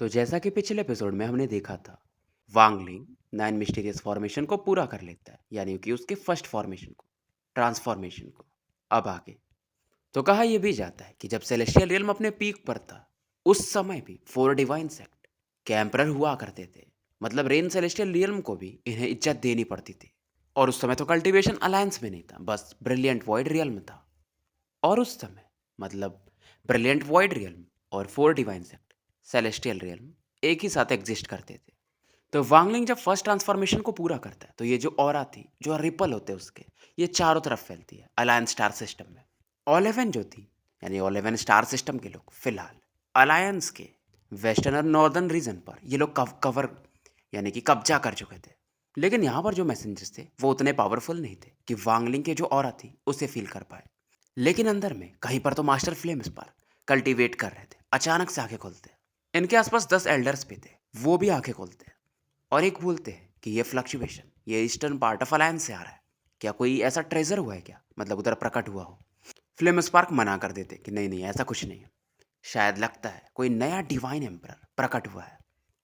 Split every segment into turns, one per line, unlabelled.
तो जैसा कि पिछले एपिसोड में हमने देखा था, वांगलिंग 9 मिस्टीरियस फॉर्मेशन को पूरा कर लेता है, यानी कि उसके फर्स्ट फॉर्मेशन को, ट्रांसफॉर्मेशन को। अब आगे तो कहा यह भी जाता है कि जब सेलेस्टियल रियल्म अपने पीक पर था, उस समय भी 4 डिवाइन सेक्ट के एम्परर हुआ करते थे। मतलब रेन सेलेस्टियल रियल्म को भी इन्हें इज्जत देनी पड़ती थी। और उस समय तो कल्टीवेशन अलायंस में नहीं था, बस ब्रिलियंट वॉइड रियल्म था। और उस समय मतलब ब्रिलियंट वॉइड रियल्म और 4 डिवाइन सेक्ट सेलेस्टियल रियल्म एक ही साथ एग्जिस्ट करते थे। तो वांगलिंग जब फर्स्ट ट्रांसफॉर्मेशन को पूरा करता है, तो ये जो ऑरा थी, जो रिपल होते हैं उसके, ये चारों तरफ फैलती है अलायंस स्टार सिस्टम में। ओलेवन जो थी, यानी ओलेवन स्टार सिस्टम के लोग फिलहाल अलायंस के वेस्टर्न और नॉर्दर्न रीजन पर ये लोग कवर यानी कि कब्जा कर चुके थे। लेकिन यहाँ पर जो मैसेंजर्स थे वो उतने पावरफुल नहीं थे कि वांगलिंग के जो ऑरा थी उसे फील कर पाए। लेकिन अंदर में कहीं पर तो मास्टर फ्लेम्स पर कल्टीवेट कर रहे थे। अचानक से आंखें खोलते हैं, इनके आसपास 10 एल्डर्स भी थे, वो भी आंखें खोलते हैं और एक बोलते हैं कि ये फ्लक्चुएशन ये ईस्टर्न पार्ट ऑफ अलायंस से आ रहा है। क्या कोई ऐसा ट्रेजर हुआ है क्या, मतलब उधर प्रकट हुआ हो। फ्लेम स्पार्क मना कर देते कि नहीं नहीं, ऐसा कुछ नहीं है। शायद लगता है कोई नया डिवाइन एम्परर प्रकट हुआ है।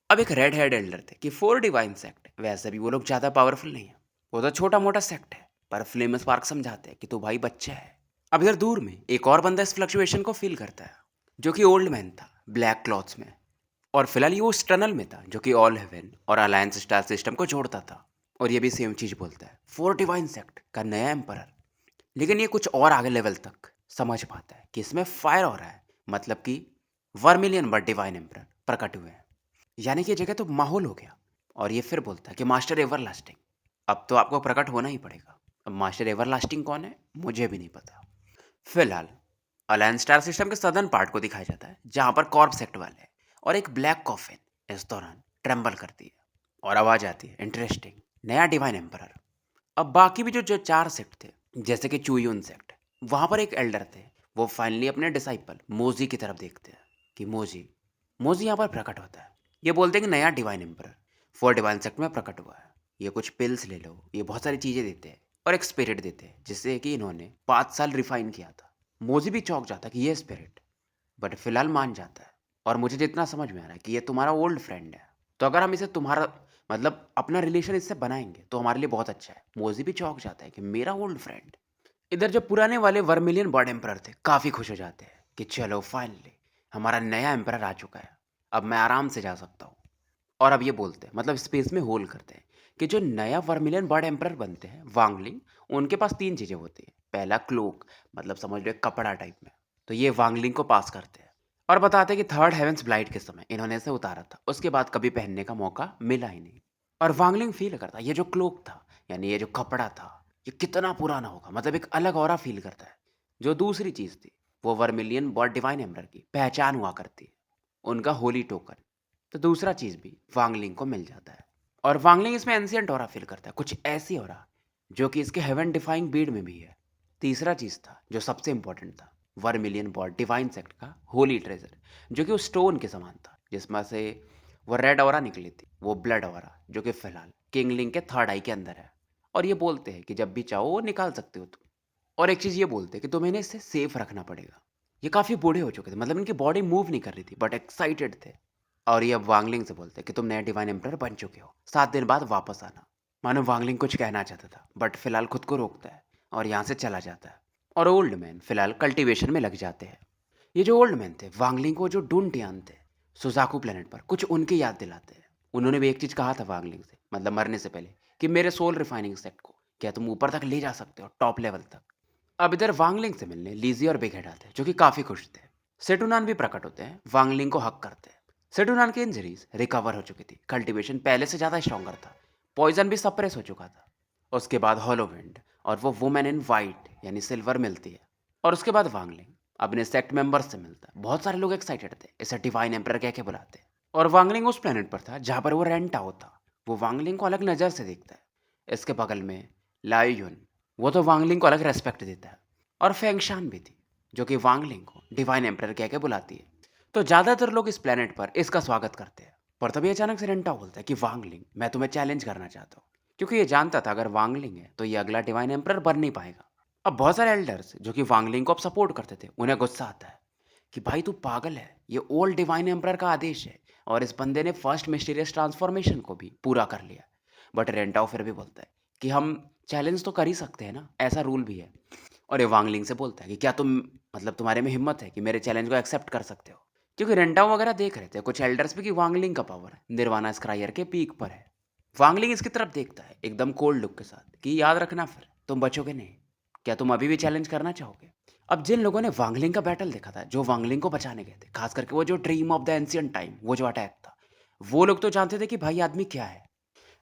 अब एक रेड हेड एल्डर थे कि 4 डिवाइन सेक्ट, वैसे भी वो लोग ज़्यादा पावरफुल नहीं है, वो तो छोटा मोटा सेक्ट है। पर फ्लेम स्पार्क समझाते हैं कि तू भाई बच्चा है। अब इधर दूर में एक और बंदा इस फ्लक्चुएशन को फील करता है, जो कि ओल्ड मैन था ब्लैक क्लॉथ्स में। और फिलहाल ये उस टनल में था जो कि ऑल हेवन और अलायंस स्टार सिस्टम को जोड़ता था। और ये भी सेम चीज बोलता है, 4 डिवाइन सेक्ट का नया एम्परर। लेकिन ये कुछ और आगे लेवल तक समझ पाता है कि इसमें फायर हो रहा है, मतलब कि वर्मिलियन बट डिवाइन एम्परर प्रकट हुए हैं। यानी कि ये जगह तो माहौल हो गया। और ये फिर बोलता है कि मास्टर एवरलास्टिंग, अब तो आपको प्रकट होना ही पड़ेगा। अब मास्टर एवरलास्टिंग कौन है मुझे भी नहीं पता। फिलहाल अलायंस स्टार सिस्टम के सदर्न पार्ट को दिखाया जाता है, जहां पर कॉर्प सेक्ट वाले हैं और एक ब्लैक कॉफिन इस दौरान ट्रेम्बल करती है और आवाज आती है, इंटरेस्टिंग, नया डिवाइन एम्परर। अब बाकी भी जो चार सेक्ट थे, जैसे कि चुयून सेक्ट, वहां पर एक एल्डर थे। वो फाइनली अपने डिसाइपल मोजी की तरफ देखते हैं कि मोजी मोजी यहाँ पर प्रकट होता है। ये बोलते हैं कि नया डिवाइन एम्परर 4 डिवाइन सेक्ट में प्रकट हुआ है। ये कुछ पिल्स ले लो, ये बहुत सारी चीजें देते हैं और एक स्पिरिट देते हैं जिससे कि इन्होंने 5 साल रिफाइन किया था। मोजी भी चौंक जाता है कि ये स्पिरिट, बट फिलहाल मान जाता है। और मुझे जितना समझ में आ रहा है कि ये तुम्हारा ओल्ड फ्रेंड है, तो अगर हम इसे तुम्हारा मतलब अपना रिलेशन इससे बनाएंगे तो हमारे लिए बहुत अच्छा है। मोजी भी चौंक जाता है कि मेरा ओल्ड फ्रेंड। इधर जो पुराने वाले वर्मिलियन बर्ड एम्परर थे काफ़ी खुश हो जाते हैं कि चलो फाइनली हमारा नया एम्परर आ चुका है, अब मैं आराम से जा सकता हूँ। और अब ये बोलते हैं, मतलब स्पेस में होल करते हैं, कि जो नया वर्मिलियन बर्ड एम्परर बनते हैं वांगलिंग, उनके पास 3 चीज़ें होती हैं। पहला क्लोक, मतलब समझ लो एक कपड़ा टाइप में, तो ये वांगलिंग को पास करते हैं और बताते हैं कि थर्ड हेवेंस ब्लाइट के समय इन्होंने इसे उतारा था, उसके बाद कभी पहनने का मौका मिला ही नहीं। और वांगलिंग फील करता है ये जो क्लोक था, यानी ये जो कपड़ा था, ये कितना पुराना होगा, मतलब एक अलग ऑरा फील करता है। जो दूसरी चीज़ थी, वो वर्मिलियन बर्ड डिवाइन एम्परर की पहचान हुआ करती है, उनका होली टोकन। तो दूसरा चीज़ भी वांगलिंग को मिल जाता है। और वांगलिंग इसमें एंशिएंट ऑरा फील करता है, कुछ ऐसी ऑरा जो कि इसके हेवन डिफाइंग बीड में भी है। तीसरा चीज़ था जो सबसे इंपॉर्टेंट था, वर्मिलियन बॉड डिवाइन सेक्ट का होली ट्रेजर, जो कि उस स्टोन के समान था जिसमें से वो रेड ऑरा निकली थी, वो ब्लड ऑरा, जो कि फिलहाल किंगलिंग के थर्ड आई के अंदर है। और ये बोलते हैं कि जब भी चाहो वो निकाल सकते हो तुम। और एक चीज़ ये बोलते हैं कि तुम्हें इन्हें इससे सेफ रखना पड़ेगा। ये काफ़ी बूढ़े हो चुके थे, मतलब इनकी बॉडी मूव नहीं कर रही थी, बट एक्साइटेड थे। और ये अब वांगलिंग से बोलते हैं कि तुम नए डिवाइन एम्परर बन चुके हो, 7 दिन बाद वापस आना। मानो वांगलिंग कुछ कहना चाहता था, बट फिलहाल खुद को रोकता है और यहाँ से चला जाता है। और ओल्ड मैन फिलहाल कल्टीवेशन में लग जाते हैं। ये जो ओल्ड मैन थे वांगलिंग को जो डुनटियान थे सुजाकू प्लेनेट पर, कुछ उनकी याद दिलाते हैं। उन्होंने भी एक चीज़ कहा था वांगलिंग से, मतलब मरने से पहले, कि मेरे सोल रिफाइनिंग सेट को क्या तुम ऊपर तक ले जा सकते हो, टॉप लेवल तक। अब इधर वांगलिंग से मिलने लीजी और बिग हेड आते हैं, जो कि काफ़ी खुश थे। सेटुनान भी प्रकट होते हैं, वांगलिंग को हक करते हैं। सेटुनान की इंजरीज रिकवर हो चुकी थी, कल्टीवेशन पहले से ज़्यादा स्ट्रॉन्गर था, पॉइजन भी सप्रेस हो चुका था। उसके बाद हॉलोविंड और वो वुमेन इन वाइट यानी सिल्वर मिलती है। और उसके बाद वांगलिंग अपने सेक्ट मेंबर्स से मिलता है। बहुत सारे लोग एक्साइटेड थे, इसे डिवाइन एम्परर कह के बुलाते हैं। और वांगलिंग उस प्लेनेट पर था जहाँ पर वो रेंटाओ था। वो वांगलिंग को अलग नज़र से देखता है। इसके बगल में लायुन, वो तो वांगलिंग को अलग रेस्पेक्ट देता है। और फेंगशान भी थी, जो कि वांगलिंग को डिवाइन एम्परर कह के बुलाती है। तो ज़्यादातर लोग इस प्लेनेट पर इसका स्वागत करते हैं। पर तभी अचानक से रेंटा बोलता है कि वांगलिंग, मैं तुम्हें चैलेंज करना चाहता हूँ, क्योंकि ये जानता था अगर वांगलिंग है तो ये अगला डिवाइन एम्परर बन नहीं पाएगा। अब बहुत सारे एल्डर्स जो कि वांगलिंग को अब सपोर्ट करते थे, उन्हें गुस्सा आता है कि भाई तू पागल है, ये ओल्ड डिवाइन एम्परर का आदेश है, और इस बंदे ने फर्स्ट मिस्टीरियस ट्रांसफॉर्मेशन को भी पूरा कर लिया। बट रेंटाओ फिर भी बोलता है कि हम चैलेंज तो कर ही सकते हैं ना, ऐसा रूल भी है। और ये वांगलिंग से बोलता है कि क्या तुम मतलब तुम्हारे में हिम्मत है कि मेरे चैलेंज को एक्सेप्ट कर सकते हो, क्योंकि रेंटाओ वगैरह देख रहे थे कुछ एल्डर्स भी कि वांगलिंग का पावर निर्वाणा स्क्रायर के पीक पर है। वांगलिंग इसकी तरफ देखता है एकदम कोल्ड लुक के साथ कि याद रखना फिर तुम बचोगे नहीं, क्या तुम अभी भी चैलेंज करना चाहोगे। अब जिन लोगों ने वांगलिंग का बैटल देखा था, जो वांगलिंग को बचाने गए थे, खास करके वो जो dream of the ancient time, वो जो अटैक था, वो लोग तो जानते थे कि भाई आदमी क्या है।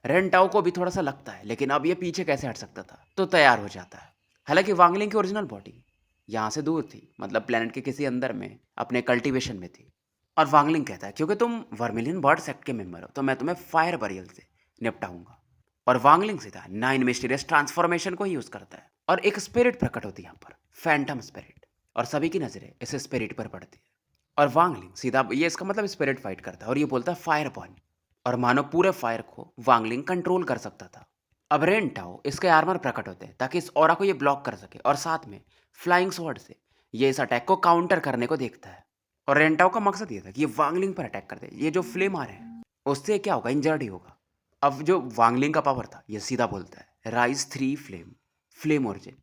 रेंटाओ को भी थोड़ा सा लगता है लेकिन अब ये पीछे कैसे हट सकता था, तो तैयार हो जाता है। हालांकि वांगलिंग की ओरिजिनल बॉडी यहाँ से दूर थी, मतलब प्लेनेट के किसी अंदर में अपने कल्टीवेशन में थी। और वांगलिंग कहता है क्योंकि तुम वर्मिलियन बर्ड सेक्ट के मेंबर हो तो मैं तुम्हें फायर बरियल से निपटाऊंगा। और वांगलिंग सीधा 9 मिस्टीरियस ट्रांसफॉर्मेशन को ही यूज करता है और एक स्पिरिट प्रकट होती है यहाँ पर, फैंटम स्पिरिट। और सभी की नजरें इस स्पिरिट पर पड़ती है। और वांगलिंग सीधा ये इसका मतलब स्पिरिट फाइट करता है और ये बोलता है फायर बर्न। और मानो पूरे फायर को वांगलिंग कंट्रोल कर सकता था। अब रेंटाओ इसके आर्मर प्रकट होते हैं ताकि इस ऑरा को ये ब्लॉक कर सके, और साथ में फ्लाइंग स्वॉर्ड से ये इस अटैक को काउंटर करने को देखता है। और रेंटाओ का मकसद ये था कि ये वांगलिंग पर अटैक कर दे, ये जो फ्लेम आ रहे हैं उससे क्या होगा, इंजर्ड ही होगा। अब जो वांगलिंग का पावर था ये सीधा बोलता है राइज 3 फ्लेम, फ्लेम ओरिजिन।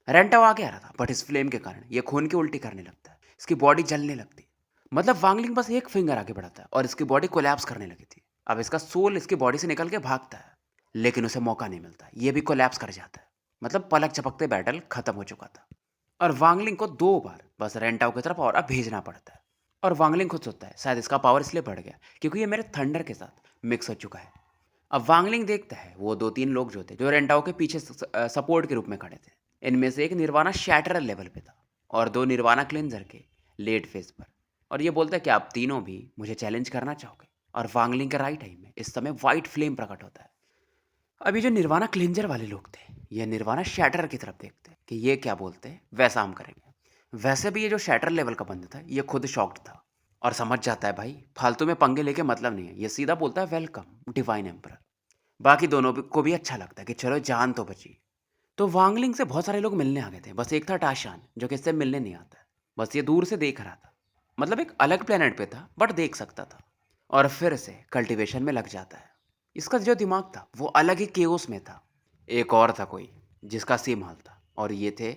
रेंटाओ आगे आ रहा था बट इस फ्लेम के कारण ये खून की उल्टी करने लगता है, इसकी बॉडी जलने लगती है। मतलब वांगलिंग बस एक फिंगर आगे बढ़ाता है और इसकी बॉडी कोलैप्स करने लगी थी। अब इसका सोल इसकी बॉडी से निकल के भागता है लेकिन उसे मौका नहीं मिलता, ये भी कोलैप्स कर जाता है। मतलब पलक झपकते बैटल खत्म हो चुका था और वांगलिंग को 2 बार बस रेंटाओ की तरफ और भेजना पड़ता है। और वांगलिंग खुद सोचता है शायद इसका पावर इसलिए बढ़ गया क्योंकि ये मेरे थंडर के साथ मिक्स हो चुका है। अब वांगलिंग देखता है वो 2-3 लोग जो थे जो रेंटाओ के पीछे सपोर्ट के रूप में खड़े थे। इनमें से एक निर्वाणा शैटरर लेवल पे था और 2 निर्वाणा क्लेंजर के लेट फेज पर। और ये बोलता है कि आप तीनों भी मुझे चैलेंज करना चाहोगे। और वांगलिंग के राइट आई में इस समय वाइट फ्लेम प्रकट होता है। अभी जो निर्वाणा क्लिंजर वाले लोग थे ये निर्वाणा शैटर की तरफ देखते हैं कि ये क्या बोलते हैं वैसा हम करेंगे। वैसे भी ये जो शैटर लेवल का बंदा था ये खुद शॉक्ड था और समझ जाता है भाई फालतू में पंगे लेके मतलब नहीं है। ये सीधा बोलता है वेलकम डिवाइन एम्परर। बाकी दोनों को भी अच्छा लगता है कि चलो जान तो बची। तो वांगलिंग से बहुत सारे लोग मिलने आ गए थे, बस एक था टाशान जो कि इससे मिलने नहीं आता है, बस ये दूर से देख रहा था। मतलब एक अलग प्लेनेट पे था बट देख सकता था। और फिर से कल्टीवेशन में लग जाता है। इसका जो दिमाग था वो अलग ही केओस में था। एक और था कोई जिसका सेम हाल था और ये थे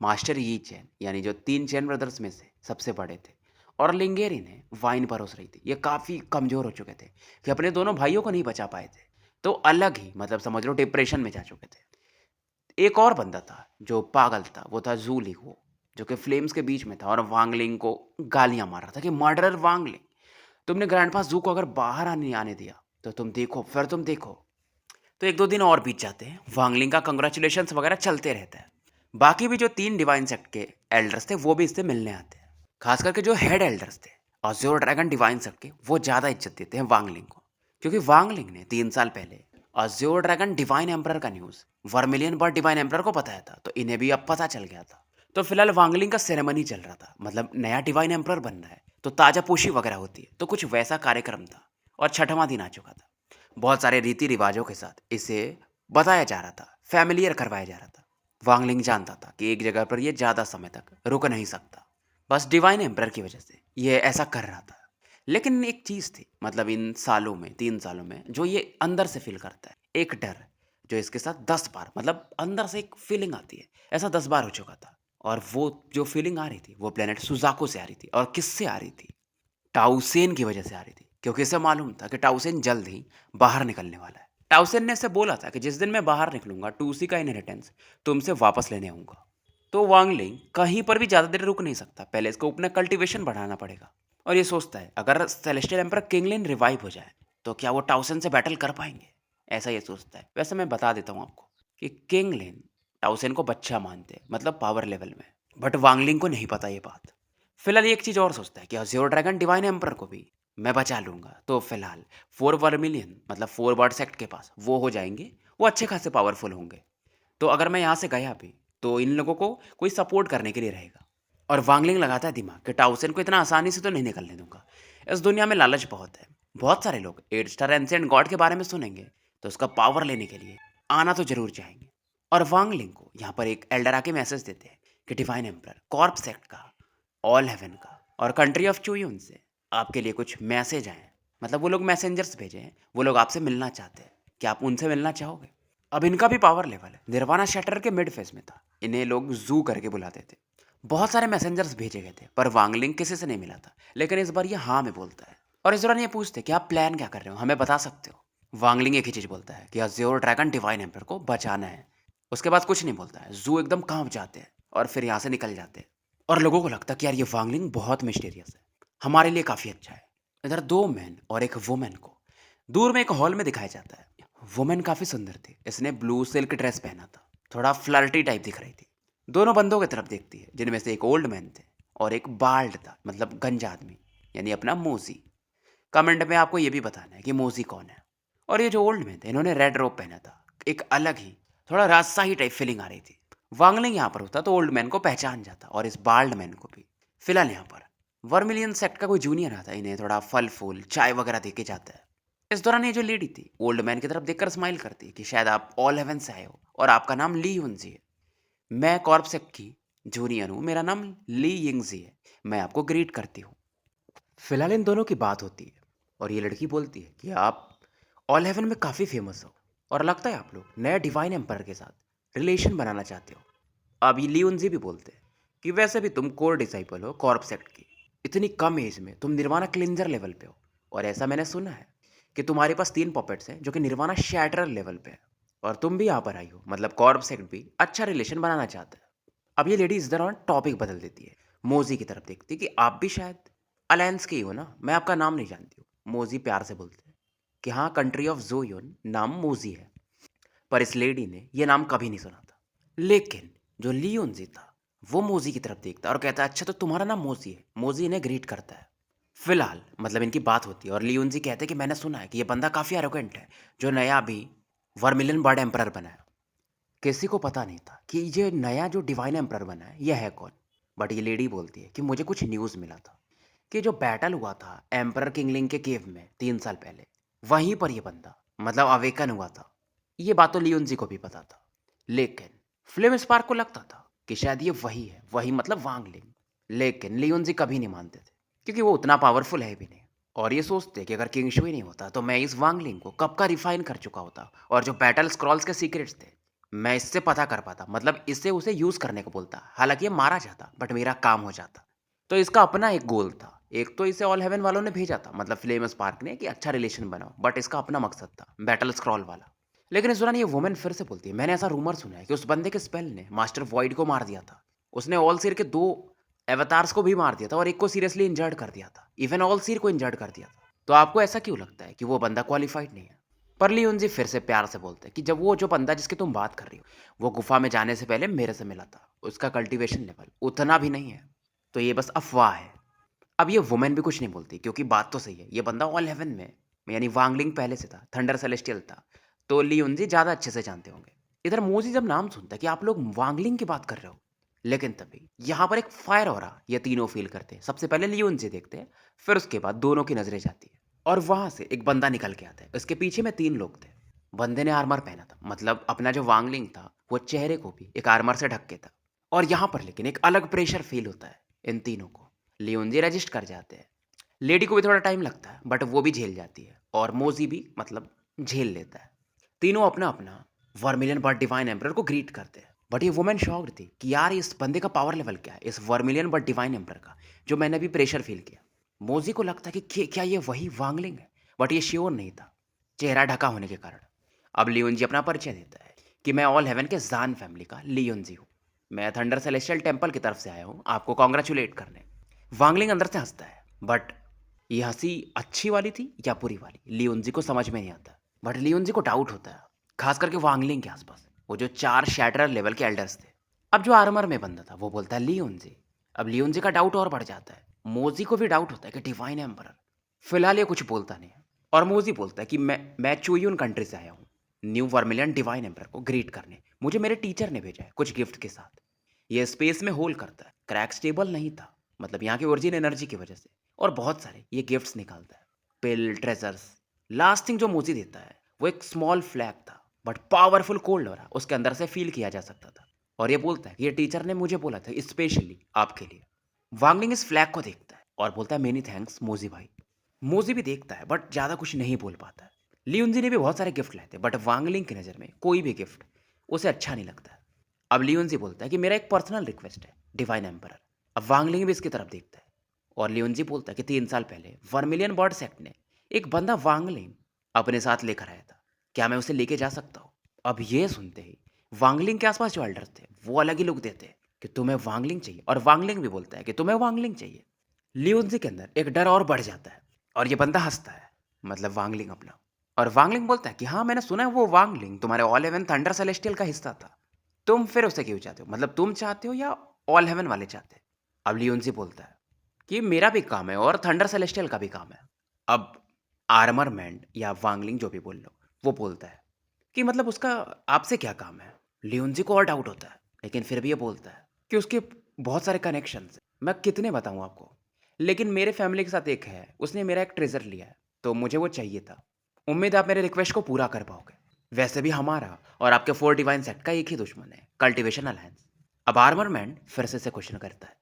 मास्टर यी चैन, यानी जो 3 चैन ब्रदर्स में से सबसे बड़े थे। और लिंगेरी ने वाइन परोस रही थी, ये काफ़ी कमज़ोर हो चुके थे कि अपने दोनों भाइयों को नहीं बचा पाए थे, तो अलग ही मतलब समझ लो डिप्रेशन में जा चुके थे। एक और बंदा था जो पागल था, वो था जू लीगो, जो कि फ्लेम्स के बीच में था और वांगलिंग को गालियां मार रहा था कि मर्डरर वांगलिंग, तुमने ग्रैंडपा जू को अगर बाहर आने आने दिया तो तुम देखो, फिर तुम देखो। तो 1-2 दिन और बीत जाते हैं, वांगलिंग का कंग्रेचुलेशंस वगैरह चलते रहता है। बाकी भी जो 3 डिवाइन सेक्ट के एल्डर्स थे वो भी इससे मिलने आते हैं। खास करके जो हेड एल्डर्स थे अज़ूर ड्रैगन डिवाइन सेक्ट के, वो ज़्यादा इज्जत देते हैं वांगलिंग को, क्योंकि वांगलिंग ने 3 साल पहले अज़ूर ड्रैगन डिवाइन एम्परर का news vermilion bird divine emperor को बताया था, तो इन्हें भी अब पता चल गया था। तो फिलहाल वांगलिंग का सेरेमनी चल रहा था, मतलब नया डिवाइन एम्परर बन रहा है तो ताजा पोशी वगैरह होती है, तो कुछ वैसा कार्यक्रम था। और 6वां दिन आ चुका था। बहुत सारे रीति रिवाजों के साथ इसे बताया जा रहा था, फैमिलियर करवाया जा रहा था। वांगलिंग जानता था कि एक जगह पर यह ज़्यादा समय तक रुक नहीं सकता, बस डिवाइन एम्परर की वजह से ये ऐसा कर रहा था। लेकिन एक चीज़ थी, मतलब इन सालों में 3 सालों में जो ये अंदर से फील करता है, एक डर जो इसके साथ 10 बार, मतलब अंदर से एक फीलिंग आती है, ऐसा 10 बार हो चुका था। और वो जो फीलिंग आ रही थी वो प्लेनेट सुजाको से आ रही थी। और किससे आ रही थी? टाउसेन की वजह से आ रही थी, क्योंकि इसे मालूम था कि टाउसेन जल्द ही बाहर निकलने वाला है। टाउसेन ने इसे बोला था कि जिस दिन मैं बाहर निकलूंगा टूसी का इनहेरिटेंस तुमसे वापस लेने आऊंगा। तो वांगलिंग कहीं पर भी ज़्यादा देर रुक नहीं सकता, पहले इसको अपना कल्टीवेशन बढ़ाना पड़ेगा। और ये सोचता है अगर सेलेस्टियल एम्पर किंगलिन रिवाइव हो जाए तो क्या वो टाउसेन से बैटल कर पाएंगे, ऐसा ये सोचता है। वैसे मैं बता देता हूँ आपको कि किंगलिन टाउसेन को बच्चा मानते हैं, मतलब पावर लेवल में, बट वांगलिंग को नहीं पता ये बात। फिलहाल एक चीज़ और सोचता है कि अज़ूर ड्रैगन डिवाइन एम्पर को भी मैं बचा लूंगा, तो फिलहाल 4 वर्मिलियन मतलब 4 बर्ड सेक्ट के पास वो हो जाएंगे, वो अच्छे खासे पावरफुल होंगे। तो अगर मैं यहाँ से गया भी तो इन लोगों को कोई सपोर्ट करने के लिए रहेगा। और वांगलिंग लगाता है दिमाग कि टाउसेन को इतना आसानी से तो नहीं निकलने दूंगा। इस दुनिया में लालच बहुत है, बहुत सारे लोग 8 स्टार एंशिएंट गॉड के बारे में सुनेंगे तो उसका पावर लेने के लिए आना तो जरूर चाहेंगे। और वांगलिंग को यहाँ पर एक एल्डर आके मैसेज देते हैं कि डिवाइन एम्पर कॉर्प सेक्ट का, ऑल हेवन का और कंट्री ऑफ चुयून से आपके लिए कुछ मैसेज आए। मतलब वो लोग मैसेंजर्स भेजे हैं, वो लोग आपसे मिलना चाहते हैं, क्या आप उनसे मिलना चाहोगे? अब इनका भी पावर लेवल है, निर्वाणा शैटर के मिड फेज में था, इन्हें लोग जू करके बुलाते थे। बहुत सारे मैसेंजर्स भेजे गए थे पर वांगलिंग किसी से नहीं मिला था, लेकिन इस बार ये हाँ में बोलता है और इस दौरान ये पूछते कि आप प्लान क्या कर रहे हो, हमें बता सकते हो? वांगलिंग एक ही चीज बोलता है कि अज़्योर ड्रैगन डिवाइन एम्पर को बचाना है। उसके बाद कुछ नहीं बोलता है, जू एकदम कांप जाते हैं और फिर यहाँ से निकल जाते हैं। और लोगों को लगता है कि यार ये वांगलिंग बहुत मिस्टीरियस है, हमारे लिए काफी अच्छा है। इधर दो मैन और एक वुमेन को दूर में एक हॉल में दिखाया जाता है। वुमेन काफी सुंदर थी, इसने ब्लू सिल्क ड्रेस पहना था, थोड़ा फ्लर्टी टाइप दिख रही थी। दोनों बंदों की तरफ देखती है, जिनमें से एक ओल्ड मैन थे और एक बाल्ड था, मतलब गंजा आदमी, यानी अपना मोजी। कमेंट में आपको ये भी बताना है कि मोजी कौन है। और ये जो ओल्ड मैन थे, इन्होंने रेड रोब पहना था, एक अलग ही थोड़ा राजशाही टाइप फीलिंग आ रही थी। वांगलिंग यहाँ पर होता तो ओल्ड मैन को पहचान जाता और इस बाल्ड मैन को भी। फिलहाल यहाँ पर वर्मिलियन सेक्ट का कोई जूनियर आता है, इन्हें थोड़ा फल फूल चाय वगैरह दे के जाता है। इस दौरान ये जो लेडी थी ओल्ड मैन की तरफ देखकर स्माइल करती है कि शायद आप ऑल हेवन से आए हो और आपका नाम ली युनजी है। मैं कॉर्प सेक्ट की जूनियर हूँ, मेरा नाम ली यिंगजी है, मैं आपको ग्रीट करती हूँ। फिलहाल इन दोनों की बात होती है और ये लड़की बोलती है कि आप ऑल हेवन में काफ़ी फेमस हो और लगता है आप लोग नया डिवाइन एम्पायर के साथ रिलेशन बनाना चाहते हो। अब ये लियोनजी भी बोलते हैं कि वैसे भी तुम कोर डिसाइपल हो कॉर्प सेक्ट की, इतनी कम एज में तुम निर्वाणा क्लिंजर लेवल पे हो, और ऐसा मैंने सुना है कि तुम्हारे पास 3 पॉपेट्स हैं जो कि निर्वाणा शैटरर लेवल पे है, और तुम भी यहाँ पर आई हो, मतलब कॉर्प सेक्ट भी अच्छा रिलेशन बनाना चाहता है। अब ये लेडी इस दौरान टॉपिक बदल देती है, मोजी की तरफ देखती है कि आप भी शायद अलायंस के ही हो ना, मैं आपका नाम नहीं जानती हूँ। मोजी प्यार से बोलते हैं कि हाँ, कंट्री ऑफ जोयोन नाम मोजी है, पर इस लेडी ने यह नाम कभी नहीं सुना था। लेकिन जो लियोनजी था वो मोजी की तरफ देखता है और कहता है अच्छा तो तुम्हारा नाम मोजी है। मोजी इन्हें ग्रीट करता है। फिलहाल मतलब इनकी बात होती है और लियोनजी कहते हैं कि मैंने सुना है कि ये बंदा काफ़ी एरोगेंट है, जो नया अभी वर्मिलियन बर्ड एम्परर बना है। किसी को पता नहीं था कि ये नया जो डिवाइन एम्परर बना है यह है कौन। बट ये लेडी बोलती है कि मुझे कुछ न्यूज़ मिला था कि जो बैटल हुआ था एम्परर किंगलिंग के केव में 3 साल पहले, वहीं पर ये बंदा मतलब अवेकन हुआ था। ये बात तो लियोनजी को भी पता था, लेकिन फ्लेम स्पार्क को लगता था कि शायद ये वही है, वही मतलब वांगलिंग। लेकिन लियोनजी कभी नहीं मानते थे क्योंकि वो उतना पावरफुल है भी नहीं, और ये सोचते कि अगर किंग शुई नहीं होता तो मैं इस वांगलिंग को कब का रिफाइन कर चुका होता, और जो बैटल स्क्रॉल्स के सीक्रेट्स थे मैं इससे पता कर पाता, मतलब इससे उसे यूज करने को बोलता। हालांकि ये मारा जाता बट मेरा काम हो जाता। तो इसका अपना एक गोल था। एक तो इसे ऑल हेवन वालों ने भेजा था, मतलब फ्लेम स्पार्क ने, कि अच्छा रिलेशन बनाओ, बट इसका अपना मकसद था बैटल स्क्रॉल वाला। लेकिन इस दौरान ये वुमेन फिर से बोलती है मैंने ऐसा रूमर सुना है कि उस बंदे के स्पेल ने मास्टर वॉइड को मार दिया था। उसने ऑल सीर के 2 एवतार्स को भी मार दिया था और एक को सीरियसली इंजर्ड कर दिया था, इवन ऑल सीर को इंजर्ड कर दिया था। तो आपको ऐसा क्यों लगता है कि वो बंदा क्वालिफाइड नहीं है? पर लियोनजी फिर से प्यार से बोलते हैं कि जब वो जो बंदा जिसकी तुम बात कर रही हो वो गुफा में जाने से पहले मेरे से मिला था, उसका कल्टीवेशन लेवल उतना भी नहीं है, तो ये बस अफवाह है। अब ये वुमेन भी कुछ नहीं बोलती क्योंकि बात तो सही है, ये बंदा ऑल हेवन में यानी वांगलिंग पहले से था, थंडर सेलेस्टियल था, तो लियोनजी ज़्यादा अच्छे से जानते होंगे। इधर मोजी जब नाम सुनता है कि आप लोग वांगलिंग की बात कर रहे हो, लेकिन तभी यहाँ पर एक फायर हो रहा, ये तीनों फील करते हैं। सबसे पहले लियोनजी देखते हैं, फिर उसके बाद दोनों की नजरें जाती है और वहां से एक बंदा निकल के आता है। उसके पीछे में 3 लोग थे। बंदे ने आर्मर पहना था, मतलब अपना जो वांगलिंग था वो चेहरे को भी एक आर्मर से ढक के था। और यहाँ पर लेकिन एक अलग प्रेशर फील होता है इन तीनों को। लियोनजी रजिस्ट कर जाते हैं, लेडी को भी थोड़ा टाइम लगता है बट वो भी झेल जाती है, और मोजी भी मतलब झेल लेता है। तीनों अपना अपना वर्मिलियन बट डिवाइन एम्परर को ग्रीट करते हैं। बट ये वुमेन शॉक्ड थी कि यार इस बंदे का पावर लेवल क्या है, इस वर्मिलियन बट डिवाइन एम्परर का, जो मैंने अभी प्रेशर फील किया। मोजी को लगता है कि क्या ये वही वांगलिंग है, बट ये श्योर नहीं था चेहरा ढका होने के कारण। अब लियोनजी अपना परिचय देता है कि मैं ऑल हेवन के जान फैमिली का लियोनजी हूँ, मैं थंडर सेलेस्टियल टेम्पल की तरफ से आया हूँ आपको कॉन्ग्रेचुलेट करने। वांगलिंग अंदर से हंसता है, बट ये हंसी अच्छी वाली थी या बुरी वाली लियोनजी को समझ में नहीं आता। बट लियोनजी को डाउट होता है, खास करके वांगलिंग के आसपास वो जो 4 शैटरर लेवल के एल्डर्स थे। अब जो आर्मर में बंदा था वो बोलता है लियोनजी। अब लियोनजी का डाउट और बढ़ जाता है, मोजी को भी डाउट होता है कि डिवाइन एम्परर। फिलहाल ये कुछ बोलता नहीं है और मोजी बोलता है कि मैं चुयून कंट्री से आया हूँ न्यू वर्मिलियन डिवाइन एम्परर को ग्रीट करने, मुझे मेरे टीचर ने भेजा है कुछ गिफ्ट के साथ। ये स्पेस में होल करता है, क्रैक स्टेबल नहीं था, मतलब यहाँ की ओरिजिन एनर्जी की वजह से, और बहुत सारे ये गिफ्ट्स निकालता है, पिल ट्रेजर्स। लास्ट थिंग जो मोजी देता है वो एक स्मॉल फ्लैग था, बट पावरफुल कोल्ड हो रहा उसके अंदर से फील किया जा सकता था। और ये बोलता है कि ये टीचर ने मुझे बोला था स्पेशली आपके लिए। वांगलिंग इस फ्लैग को देखता है और बोलता है मेनी थैंक्स मोजी भाई, मोजी भी देखता है बट ज़्यादा कुछ नहीं बोल पाता है। लियोनजी ने भी बहुत सारे गिफ्ट लाए थे बट वांगलिंग की नज़र में कोई भी गिफ्ट उसे अच्छा नहीं लगता है। अब लियोनजी बोलता है कि मेरा एक पर्सनल रिक्वेस्ट है डिवाइन एम्परर। अब वांगलिंग भी इसकी तरफ देखता है और लियोनजी बोलता है कि 3 साल पहले वर्मिलियन बर्ड सेक्ट ने एक बंदा वांगलिंग अपने साथ लेकर आया था, क्या मैं उसे लेके जा सकता हूँ? अब ये सुनते ही वांगलिंग के आसपास जो एल्डर्स थे वो अलग ही लुक देते हैं कि तुम्हें वांगलिंग चाहिए, और वांगलिंग भी बोलता है कि तुम्हें वांगलिंग चाहिए। लियोनजी के अंदर एक डर और बढ़ जाता है और ये बंदा हंसता है, मतलब वांगलिंग अपना। और वांगलिंग बोलता है कि हाँ मैंने सुना है वो वांगलिंग तुम्हारे ऑल हेवन थंडर सेलेस्टियल का हिस्सा था, तुम फिर उसे क्यों चाहते हो? मतलब तुम चाहते हो या ऑल हेवन वाले चाहते हैं? अब लियोनजी बोलता है कि मेरा भी काम है और थंडर सेलेस्टियल का भी काम है। अब आर्मर मैन या वांगलिंग जो भी बोल लो, वो बोलता है कि मतलब उसका आपसे क्या काम है? लियोनजी को और डाउट होता है लेकिन फिर भी ये बोलता है कि उसके बहुत सारे कनेक्शंस हैं, मैं कितने बताऊं आपको, लेकिन मेरे फैमिली के साथ एक है, उसने मेरा एक ट्रेजर लिया है तो मुझे वो चाहिए था। उम्मीद है आप मेरे रिक्वेस्ट को पूरा कर पाओगे। वैसे भी हमारा और आपके 4 डिवाइन सेट का एक ही दुश्मन है, कल्टीवेशन अलायंस। अब आर्मर मैन फिर से क्वेश्चन करता है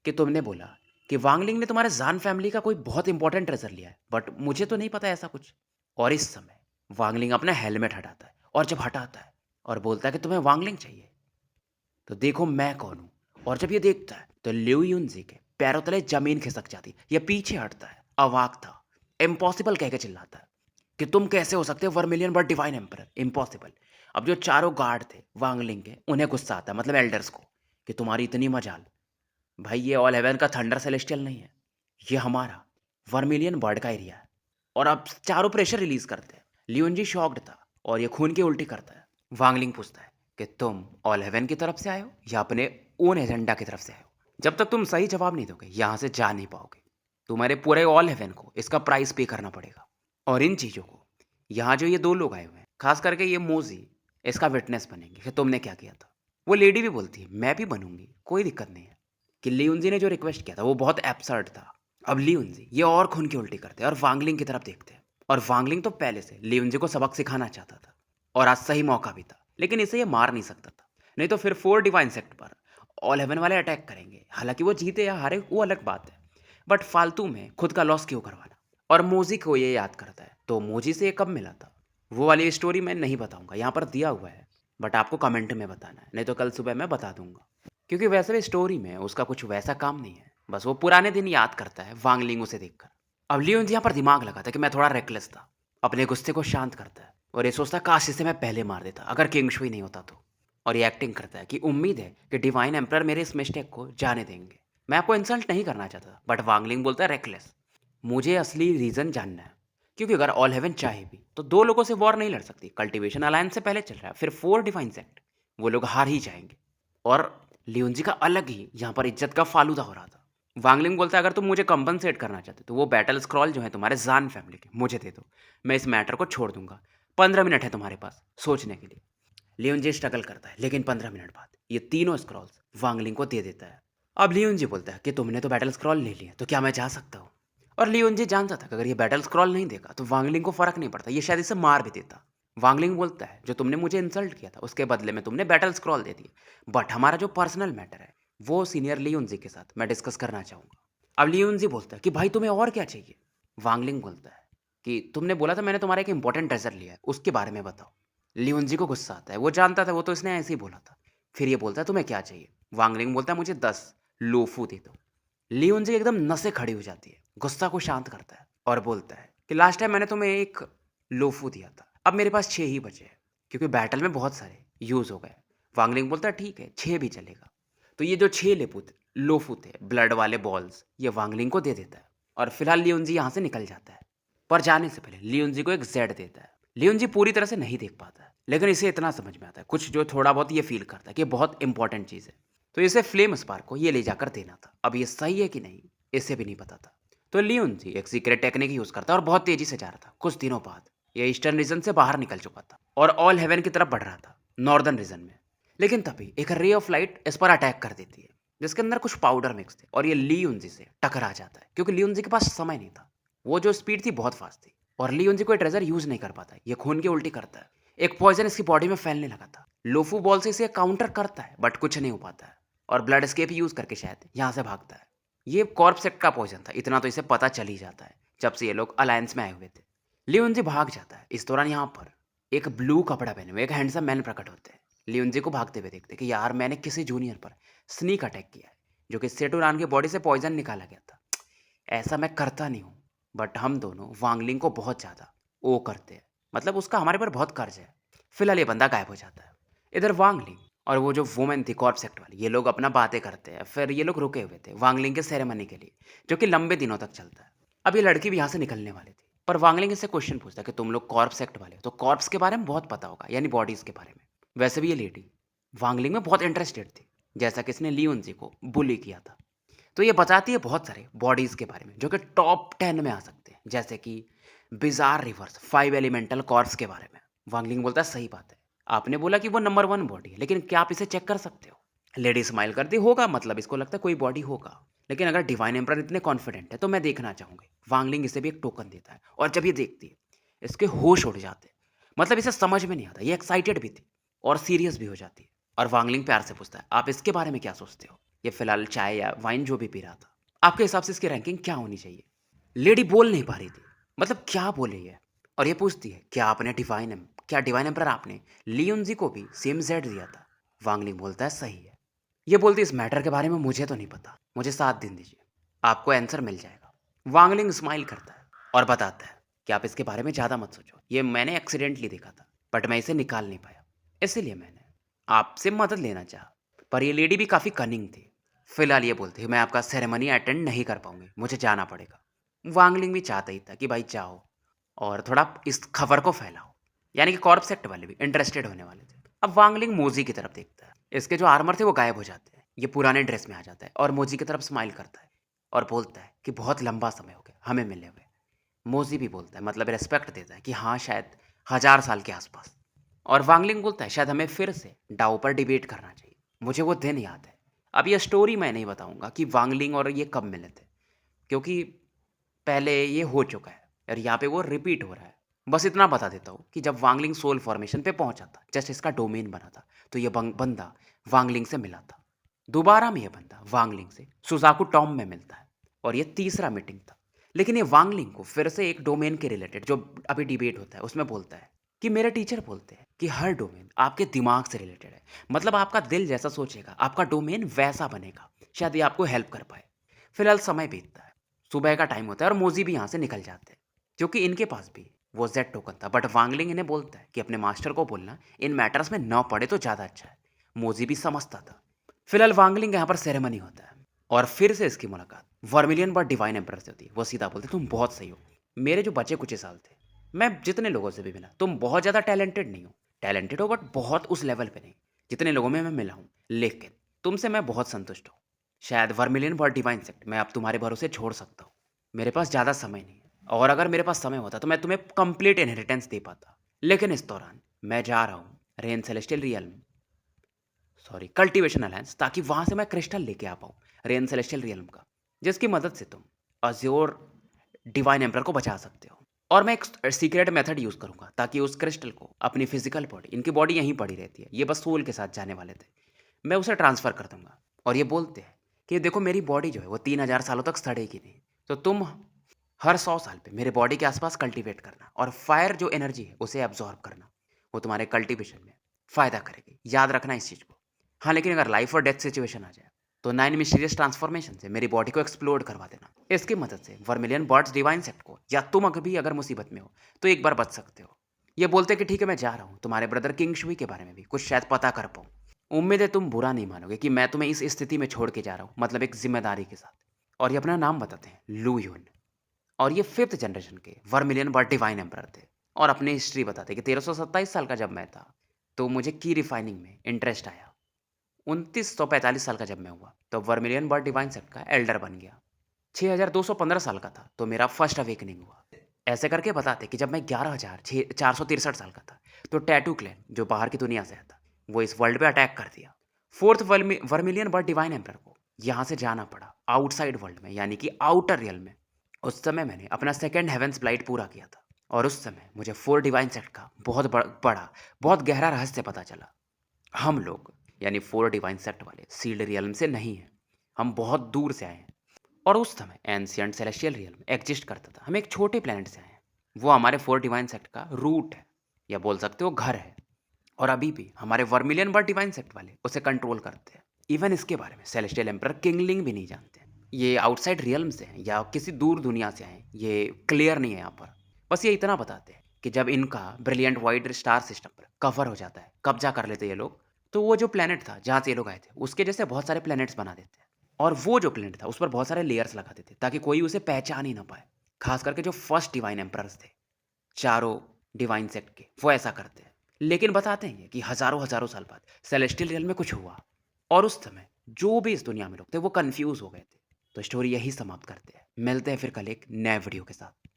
कि तुमने बोला कि वांगलिंग ने तुम्हारे जान फैमिली का कोई बहुत इंपॉर्टेंट ट्रेजर लिया है बट मुझे तो नहीं पता ऐसा कुछ। और इस समय वांगलिंग अपना हेलमेट हटाता है और जब हटाता है और बोलता है कि तुम्हें वांगलिंग चाहिए तो देखो मैं कौन हूं। और जब ये देखता है तो लिu यूनजी के पैरों तले जमीन खिसक जाती, ये पीछे हटता है, अवाक था, इम्पॉसिबल कह के चिल्लाता है कि तुम कैसे हो सकते हो vermilion but divine emperor, impossible. अब जो चारों गार्ड थे वांगलिंग के उन्हें गुस्सा आता है, मतलब एल्डर्स को, कि तुम्हारी इतनी मजाल, भाई ये ऑल हेवन का थंडर सेलेस्टियल नहीं है, ये हमारा वर्मिलियन बर्ड का एरिया है। और अब चारों प्रेशर रिलीज करते हैं। लियोनजी शॉक्ड था और ये खून की उल्टी करता है। वांगलिंग पूछता है कि तुम ऑल हेवन की तरफ से आए हो या अपने ओन एजेंडा की तरफ से आए हो? जब तक तुम सही जवाब नहीं दोगे यहां से जा नहीं पाओगे। तुम्हारे पूरे ऑल हेवन को इसका प्राइस पे करना पड़ेगा। और इन चीजों को यहाँ जो ये 2 लोग आए हुए हैं, खास करके ये मोजी, इसका विटनेस बनेंगे कि तुमने क्या किया था। वो लेडी भी बोलती है मैं भी बनूंगी, कोई दिक्कत नहीं है। कि लियोनजी ने जो रिक्वेस्ट किया था वो बहुत एब्सर्ड था। अब लियोनजी ये और खून की उल्टी करते हैं और वांगलिंग की तरफ देखते हैं। और वांगलिंग तो पहले से लियोनजी को सबक सिखाना चाहता था और आज सही मौका भी था, लेकिन इसे ये मार नहीं सकता था, नहीं तो फिर 4 डिवाइन सेक्ट पर ऑल हेवन वाले अटैक करेंगे। हालांकि वो जीते या हारे वो अलग बात है, बट फालतू में खुद का लॉस क्यों करवाना। और मोजी को ये याद करता है तो मोजी से ये कब मिला था वो वाली स्टोरी मैं नहीं बताऊंगा, यहाँ पर दिया हुआ है, बट आपको कमेंट में बताना है, नहीं तो कल सुबह मैं बता दूंगा। क्योंकि वैसे भी स्टोरी में उसका कुछ वैसा काम नहीं है, बस वो पुराने दिन याद करता है वांगलिंग उसे देखकर। अब लियोन यहाँ पर दिमाग लगाता है कि मैं थोड़ा रेकलेस था, अपने गुस्से को शांत करता है और ये सोचता है काश इसे मैं पहले मार देता अगर किंगशुई नहीं होता तो। और ये एक्टिंग करता है कि उम्मीद है कि डिवाइन एम्परर मेरे इस मिस्टेक को जाने देंगे। मैं आपको इंसल्ट नहीं करना चाहता, बट वांगलिंग बोलता है रेकलेस, मुझे असली रीजन जानना है। क्योंकि अगर ऑल हेवन चाहे भी तो 2 लोगों से वॉर नहीं लड़ सकती, कल्टीवेशन अलायंस से पहले चल रहा है, फिर 4 डिवाइन सेक्ट, वो लोग हार ही जाएंगे। और लियोनजी का अलग ही यहाँ पर इज्जत का फालूदा हो रहा था। वांगलिंग बोलता है अगर तुम मुझे कंपनसेट करना चाहते तो वो बैटल स्क्रॉल जो है तुम्हारे जान फैमिली के मुझे दे दो, मैं इस मैटर को छोड़ दूंगा। 15 मिनट है तुम्हारे पास सोचने के लिए। लियोनजी स्ट्रगल करता है लेकिन 15 मिनट बाद ये तीनों स्क्रॉल्स वांगलिंग को दे देता है। अब लियोनजी बोलता है कि तुमने तो बैटल स्क्रॉल ले लिया तो क्या मैं जा सकता हूँ? और लियोनजी जानता था कि अगर ये बैटल स्क्रॉल नहीं देगा तो वांगलिंग को फर्क नहीं पड़ता, ये शायद इसे मार भी देता। वांगलिंग बोलता है जो तुमने मुझे इंसल्ट किया था उसके बदले में तुमने बैटल स्क्रॉल दे दिया, बट हमारा जो पर्सनल मैटर है वो सीनियर लियोनजी के साथ मैं डिस्कस करना चाहूंगा। अब लियोनजी बोलता है कि भाई तुम्हें और क्या चाहिए? वांगलिंग बोलता है कि तुमने बोला था मैंने तुम्हारा एक इंपॉर्टेंट ट्रेजर लिया है, उसके बारे में बताओ। लियोनजी को गुस्सा आता है, वो जानता था वो तो इसने ऐसे ही बोला था। फिर ये बोलता है तुम्हें क्या चाहिए? वांगलिंग बोलता है मुझे 10 लोफू दे दो। लियोनजी एकदम नसें खड़ी हो जाती है, गुस्सा को शांत करता है और बोलता है कि लास्ट टाइम मैंने तुम्हें एक लोफू दिया था, अब मेरे पास 6 ही बचे हैं क्योंकि बैटल में बहुत सारे यूज हो गए। वांगलिंग बोलता है ठीक है 6 भी चलेगा। तो ये जो 6 लोफू थे ब्लड वाले बॉल्स, ये वांगलिंग को दे देता है और फिलहाल लियोनजी यहाँ से निकल जाता है। पर जाने से पहले लियोनजी को एक जेड देता है। लियोनजी पूरी तरह से नहीं देख पाता है लेकिन इसे इतना समझ में आता है कुछ जो थोड़ा बहुत ये फील करता है कि बहुत इंपॉर्टेंट चीज़ है, तो इसे फ्लेम स्पार्क को ये ले जाकर देना था। अब ये सही है कि नहीं इसे भी नहीं पता था। तो लियोनजी एक सीक्रेट टेक्निक यूज करता है और बहुत तेजी से जा रहा था। कुछ दिनों बाद ये ईस्टर्न रीजन से बाहर निकल चुका था और ऑल हेवन की तरफ बढ़ रहा था नॉर्दर्न रीजन में। लेकिन तभी एक रे ऑफ लाइट इस पर अटैक कर देती है जिसके अंदर कुछ पाउडर मिक्स थे और ये लियोनजी से टकरा जाता है क्योंकि लियोनजी के पास समय नहीं था। वो जो स्पीड थी बहुत फास्ट थी और लियोनजी कोई ट्रेजर यूज नहीं कर पाता, ये खून की उल्टी करता है। एक पॉइजन इसकी बॉडी में फैलने लगा था। लोफू बॉल से इसे काउंटर करता है बट कुछ नहीं हो पाता है और ब्लड एस्केप यूज करके शायद यहाँ से भागता है। ये कॉर्प सेक्ट का पॉइजन था, इतना तो इसे पता चल ही जाता है जब से ये लोग अलायंस में आए हुए थे। लियोनजी भाग जाता है। इस दौरान यहाँ पर एक ब्लू कपड़ा पहने हुए एक हैंडसम मैन प्रकट होते हैं। लियोनजी को भागते हुए देखते कि यार मैंने किसी जूनियर पर स्नीक अटैक किया है, जो कि सेटुरान की बॉडी से पॉइजन निकाला गया था। ऐसा मैं करता नहीं हूँ, बट हम दोनों वांगलिंग को बहुत ज़्यादा ओ करते हैं, मतलब उसका हमारे पर बहुत कर्ज है। फिलहाल ये बंदा गायब हो जाता है। इधर वांगलिंग और वो जो वुमेन थी कॉर्प सेक्ट वाली, ये लोग अपना बातें करते हैं। फिर ये लोग रुके हुए थे वांगलिंग के सेरेमनी के लिए, जो कि लंबे दिनों तक चलता है। अब ये लड़की भी यहाँ से निकलने वाली थी, पर वांगलिंग इससे क्वेश्चन पूछता है कि तुम लोग कॉर्प सेक्ट वाले हो, तो कॉर्प्स के बारे में बहुत पता होगा, यानी बॉडीज के बारे में। वैसे भी ये लेडी वांगलिंग में बहुत इंटरेस्टेड थी, जैसा कि इसने लियोनजी को बुली किया था। तो ये बताती है बहुत सारे बॉडीज के बारे में जो कि टॉप 10 में आ सकते हैं, जैसे कि बिजार रिवर्स 5 एलिमेंटल कॉर्प्स के बारे में। वांगलिंग बोलता है सही बात है, आपने बोला कि वो नंबर 1 बॉडी है, लेकिन क्या आप इसे चेक कर सकते हो? लेडी स्माइल करती होगा, मतलब इसको लगता है कोई बॉडी होगा, लेकिन अगर डिवाइन एम्परर इतने कॉन्फिडेंट है तो मैं देखना चाहूंगी। वांगलिंग इसे भी एक टोकन देता है, और जब ये देखती है इसके होश उड़ जाते हैं, मतलब इसे समझ में नहीं आता। ये एक्साइटेड भी थी और सीरियस भी हो जाती है। और वांगलिंग प्यार से पूछता है आप इसके बारे में क्या सोचते हो? ये फिलहाल चाय या वाइन जो भी पी रहा था, आपके हिसाब से इसकी रैंकिंग क्या होनी चाहिए? लेडी बोल नहीं पा रही थी, मतलब क्या बोले ये। और ये पूछती है क्या डिवाइन एम्परर आपने लियोनजी को भी सेम जेड दिया था? वांगलिंग बोलता है सही है। ये बोलती है इस मैटर के बारे में मुझे तो नहीं पता, मुझे 7 दिन दीजिए, आपको आंसर मिल जाएगा। वांगलिंग स्माइल करता है और बताता है कि आप इसके बारे में ज़्यादा मत सोचो, ये मैंने एक्सीडेंटली देखा था, बट मैं इसे निकाल नहीं पाया, इसीलिए मैंने आपसे मदद लेना चाहा। पर ये लेडी भी काफ़ी कनिंग थी। फिलहाल ये बोलते मैं आपका सेरेमनी अटेंड नहीं कर पाऊंगी, मुझे जाना पड़ेगा। वांगलिंग भी चाहता ही था कि भाई जाओ और थोड़ा इस खबर को फैलाओ, यानी कि कॉर्प सेक्ट वाले भी इंटरेस्टेड होने वाले थे। अब वांगलिंग मोजी की तरफ देखता है, इसके जो आर्मर थे वो गायब हो जाते हैं, ये पुराने ड्रेस में आ जाता है और मोजी की तरफ स्माइल करता है और बोलता है कि बहुत लंबा समय हो गया हमें मिले हुए। मोजी भी बोलता है, मतलब रेस्पेक्ट देता है कि हाँ शायद 1000 साल के आसपास। और वांगलिंग बोलता है शायद हमें फिर से डाओ पर डिबेट करना चाहिए, मुझे वो दिन याद है। अब ये स्टोरी मैं नहीं बताऊंगा कि वांगलिंग और ये कब मिले थे, क्योंकि पहले ये हो चुका है और यहाँ पे वो रिपीट हो रहा है। बस इतना बता देता हूँ कि जब वांगलिंग सोल फॉर्मेशन पे पहुंचा था, जस्ट इसका डोमेन बना था, तो ये बंदा वांगलिंग से मिला था। दोबारा में ये बंदा वांगलिंग से सुजाकू टॉम में मिलता है और ये तीसरा मीटिंग था। लेकिन ये वांगलिंग को फिर से एक डोमेन के रिलेटेड जो अभी डिबेट होता है उसमें बोलता है कि मेरे टीचर बोलते हैं कि हर डोमेन आपके दिमाग से रिलेटेड है, मतलब आपका दिल जैसा सोचेगा आपका डोमेन वैसा बनेगा। शायद ये आपको हेल्प कर पाए। फिलहाल समय बीतता है, सुबह का टाइम होता है और मोजी भी यहाँ से निकल जाते हैं, क्योंकि इनके पास भी वो जेड टोकन था। बट वांगलिंग इन्हें बोलता है कि अपने मास्टर को बोलना इन मैटर्स में न पड़े तो ज़्यादा अच्छा है। मोजी भी समझता था। फिलहाल वांगलिंग यहाँ पर सेरेमनी होता है और फिर से इसकी मुलाकात वर्मिलियन बट डिवाइन एम्परर से होती है। वो सीधा बोलते तुम बहुत सही हो, मेरे जो बचे कुछ साल थे मैं जितने लोगों से भी मिला, तुम बहुत ज़्यादा टैलेंटेड नहीं हो, टैलेंटेड हो बट बहुत उस लेवल पे नहीं जितने लोगों में मैं मिला हूँ, लेकिन तुमसे मैं बहुत संतुष्ट हूँ। शायद वर्मिलियन बट डिवाइन सेक्ट मैं अब तुम्हारे भरोसे छोड़ सकता हूँ। मेरे पास ज़्यादा समय नहीं है, और अगर मेरे पास समय होता तो मैं तुम्हें कंप्लीट इनहेरिटेंस दे पाता, लेकिन इस दौरान मैं जा रहा हूँ रेन सेलेस्टियल रियल में, सॉरी कल्टीवेशन अलायंस, ताकि वहां से मैं क्रिस्टल लेके आ पाऊँ रेन सेलेस्टियल रियल्म का, जिसकी मदद से तुम अज्योर डिवाइन एम्परर को बचा सकते हो। और मैं एक सीक्रेट मेथड यूज़ करूंगा ताकि उस क्रिस्टल को अपनी फिजिकल बॉडी, इनकी बॉडी यहीं पड़ी रहती है, ये बस सोल के साथ जाने वाले थे, मैं उसे ट्रांसफ़र कर दूंगा। और ये बोलते हैं कि देखो मेरी बॉडी जो है वो 3000 सालों तक सड़ेगी नहीं, तो तुम हर 100 साल पे मेरे बॉडी के आसपास कल्टीवेट करना और फायर जो एनर्जी है उसे एब्जॉर्ब करना, वो तुम्हारे कल्टीवेशन में फ़ायदा करेगी, याद रखना इस चीज़ को। हाँ लेकिन अगर लाइफ और डेथ सिचुएशन आ जाए तो 9 मिस्टीरियस ट्रांसफॉर्मेशन से मेरी बॉडी को एक्सप्लोड करवा देना। इसकी मदद से वर्मिलियन बर्ड्स डिवाइन सेक्ट को या तुम अभी अगर मुसीबत में हो तो एक बार बच सकते हो। ये बोलते कि ठीक है मैं जा रहा हूँ, तुम्हारे ब्रदर किंग शुई के बारे में भी कुछ शायद पता कर पाऊँ। उम्मीद है तुम बुरा नहीं मानोगे कि मैं तुम्हें इस स्थिति में छोड़ के जा रहा हूँ, मतलब एक जिम्मेदारी के साथ। और ये अपना नाम बताते हैं लू यून, और ये 5th जनरेशन के वर्मिलियन बट डिवाइन एम्परर थे। और अपनी हिस्ट्री बताते कि 1327 साल का जब मैं था तो मुझे की रिफाइनिंग में इंटरेस्ट आया। 2945 साल का जब मैं हुआ तो वर्मिलियन बट डिवाइन सेक्ट का एल्डर बन गया। 6215 साल का था तो मेरा फर्स्ट अवेकनिंग हुआ। ऐसे करके बताते कि जब मैं 11463 साल का था तो टैटू क्लैन जो बाहर की दुनिया से आता वो इस वर्ल्ड पे अटैक कर दिया। 4th vermilion but divine emperor को यहाँ से जाना पड़ा आउटसाइड वर्ल्ड में, यानी कि आउटर रियल में। उस समय मैंने अपना सेकेंड हेवेंस ब्लाइट पूरा किया था और उस समय मुझे 4 डिवाइन सेक्ट का बहुत बड़ा बहुत गहरा रहस्य पता चला। हम लोग यानी 4 डिवाइन सेक्ट वाले सील्ड रियल्म से नहीं हैं, हम बहुत दूर से आए हैं। और उस समय एंशियंट सेलेस्टियल रियल्म एग्जिस्ट करता था। हम एक छोटे प्लेनेट से आए हैं। वो हमारे फोर डिवाइन सेक्ट का रूट है, या बोल सकते हो घर है। और अभी भी हमारे वर्मिलियन वर्ड डिवाइन सेक्ट वाले उसे कंट्रोल करते हैं। इवन इसके बारे में सेलेस्टियल एम्पर किंगलिंग भी नहीं जानते। ये आउटसाइड रियल्म से हैं या किसी दूर दुनिया से हैं, ये क्लियर नहीं है यहाँ पर। बस ये इतना बताते हैं कि जब इनका ब्रिलियंट वाइड स्टार सिस्टम पर कवर हो जाता है, कब्जा कर लेते हैं ये लोग, तो वो जो प्लेनेट था जहाँ से ये लोग आए थे उसके जैसे बहुत सारे प्लेनेट्स बना देते हैं। और वो जो प्लेनेट था उस पर बहुत सारे लेयर्स लगा देते ताकि कोई उसे पहचान ही ना पाए। खास करके जो फर्स्ट डिवाइन एम्परर्स थे चारों डिवाइन सेक्ट के, वो ऐसा करते हैं। लेकिन बताते हैं कि हजारों हजारों साल बाद सेलेस्टियल रियल में कुछ हुआ, और उस समय जो भी इस दुनिया में लोग थे वो कंफ्यूज हो गए थे। तो स्टोरी यही समाप्त करते हैं। मिलते हैं फिर कल एक नए वीडियो के साथ।